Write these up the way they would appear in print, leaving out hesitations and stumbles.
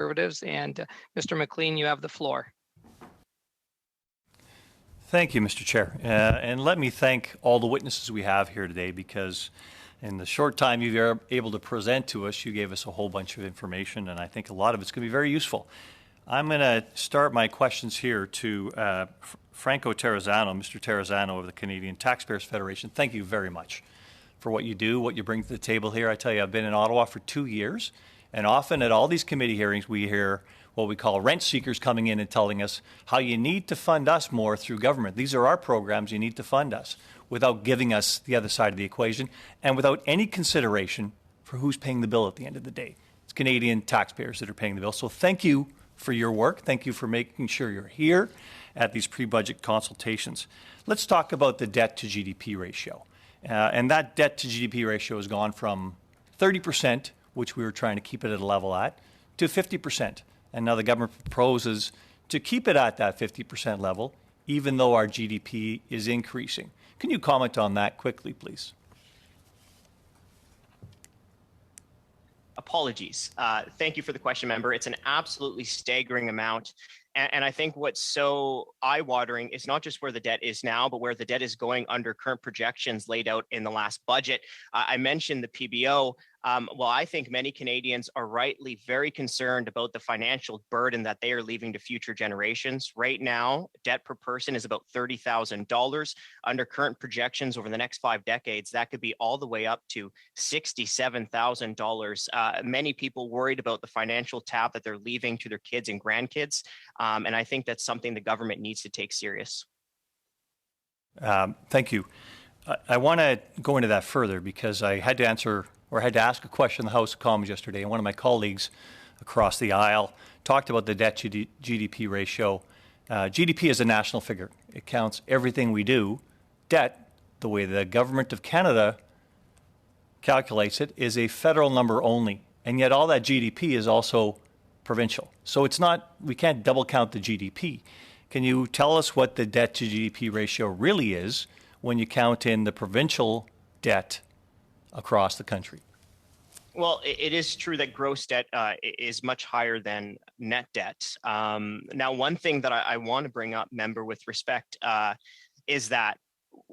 Conservatives. And Mr. McLean, you have the floor. Thank you, Mr. Chair. And let me thank all the witnesses we have here today, because in the short time you were able to present to us, you gave us a whole bunch of information, and I think a lot of it's going to be very useful. I'm going to start my questions here to Franco Terrazzano, Mr. Terrazzano of the Canadian Taxpayers Federation. Thank you very much for what you do, what you bring to the table here. I tell you, I've been in Ottawa for 2 years, and often at all these committee hearings we hear what we call rent seekers coming in and telling us how you need to fund us more through government. These are our programs, you need to fund us, without giving us the other side of the equation and without any consideration for who's paying the bill at the end of the day. It's Canadian taxpayers that are paying the bill. So thank you for your work. Thank you for making sure you're here at these pre-budget consultations. Let's talk about the debt to GDP ratio. And that debt to GDP ratio has gone from 30%, which we were trying to keep it at a level at, to 50%. And now the government proposes to keep it at that 50% level, even though our GDP is increasing. Can you comment on that quickly, please? Apologies. Thank you for the question, member. It's an absolutely staggering amount. And I think what's so eye-watering is not just where the debt is now, but where the debt is going under current projections laid out in the last budget. I mentioned the PBO. Well, I think many Canadians are rightly very concerned about the financial burden that they are leaving to future generations. Right now, debt per person is about $30,000. Under current projections over the next 5 decades, that could be all the way up to $67,000. Many people worried about the financial tab that they're leaving to their kids and grandkids. And I think that's something the government needs to take serious. Thank you. I want to go into that further because I had to answer or had to ask a question in the House of Commons yesterday, and one of my colleagues across the aisle talked about the debt to GDP ratio. GDP is a national figure. It counts everything we do. Debt, the way the Government of Canada calculates it, is a federal number only, and yet all that GDP is also provincial. So it's not, we can't double count the GDP. Can you tell us what the debt to GDP ratio really is when you count in the provincial debt across the country? Well, it is true that gross debt is much higher than net debt. Now, one thing that I want to bring up, member, with respect, is that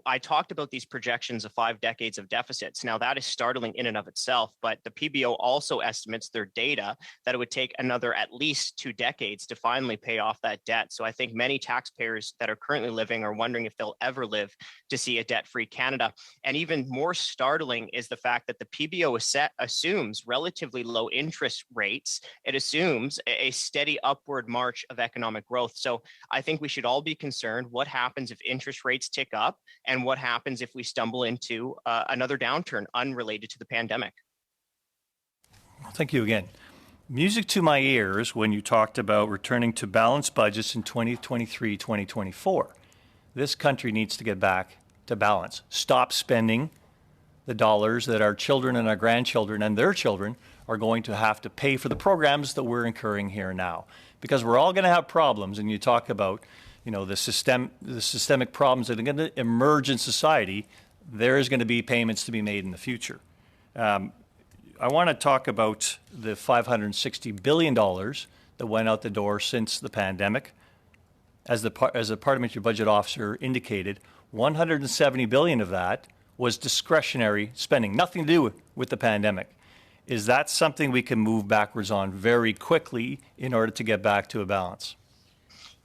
I talked about these projections of 5 decades of deficits. Now, that is startling in and of itself, but the PBO also estimates their data that it would take another at least 2 decades to finally pay off that debt. So I think many taxpayers that are currently living are wondering if they'll ever live to see a debt-free Canada. And even more startling is the fact that the PBO assumes relatively low interest rates. It assumes a steady upward march of economic growth. So I think we should all be concerned what happens if interest rates tick up, and what happens if we stumble into another downturn unrelated to the pandemic. Thank you again. Music to my ears when you talked about returning to balanced budgets in 2023, 2024. This country needs to get back to balance. Stop spending the dollars that our children and our grandchildren and their children are going to have to pay for the programs that we're incurring here now. Because we're all going to have problems, and you talk about the systemic problems that are going to emerge in society. There is going to be payments to be made in the future. I want to talk about the $560 billion that went out the door since the pandemic. As the parliamentary budget officer indicated, $170 billion of that was discretionary spending, nothing to do with the pandemic. Is that something we can move backwards on very quickly in order to get back to a balance?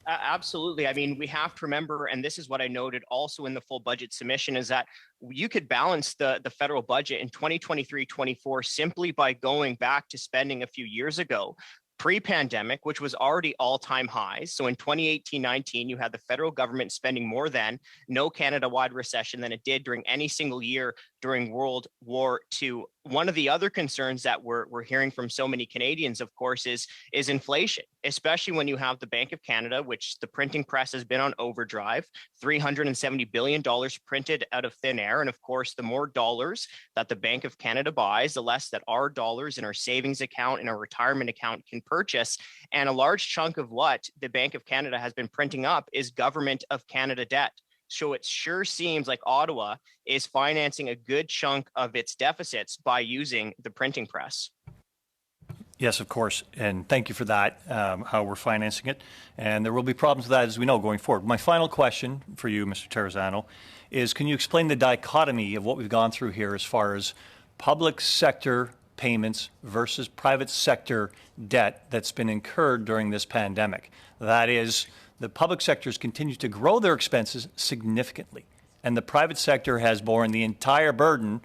Absolutely. I mean, we have to remember, and this is what I noted also in the full budget submission, is that you could balance the federal budget in 2023-24 simply by going back to spending a few years ago, pre-pandemic, which was already all-time highs. So in 2018-19, you had the federal government spending more than no Canada-wide recession than it did during any single year during World War II. One of the other concerns that we're hearing from so many Canadians, of course, is inflation, especially when you have the Bank of Canada, which the printing press has been on overdrive, $370 billion printed out of thin air. And of course, the more dollars that the Bank of Canada buys, the less that our dollars in our savings account and our retirement account can purchase. And a large chunk of what the Bank of Canada has been printing up is Government of Canada debt. So it sure seems like Ottawa is financing a good chunk of its deficits by using the printing press. Yes, of course, and thank you for that, how we're financing it. And there will be problems with that, as we know, going forward. My final question for you, Mr. Terrazzano, is can you explain the dichotomy of what we've gone through here as far as public sector payments versus private sector debt that's been incurred during this pandemic? That is, the public sector has continued to grow their expenses significantly, and the private sector has borne the entire burden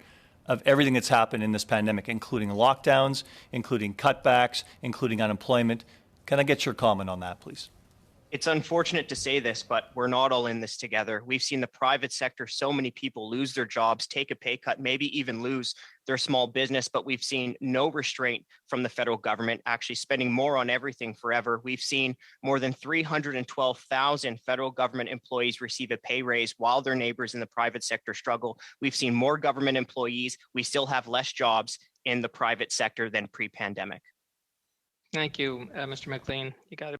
of everything that's happened in this pandemic, including lockdowns, including cutbacks, including unemployment. Can I get your comment on that, please? It's unfortunate to say this, but we're not all in this together. We've seen the private sector, so many people lose their jobs, take a pay cut, maybe even lose their small business, but we've seen no restraint from the federal government actually spending more on everything forever. We've seen more than 312,000 federal government employees receive a pay raise while their neighbors in the private sector struggle. We've seen more government employees. We still have less jobs in the private sector than pre-pandemic. Thank you, Mr. McLean. You got it.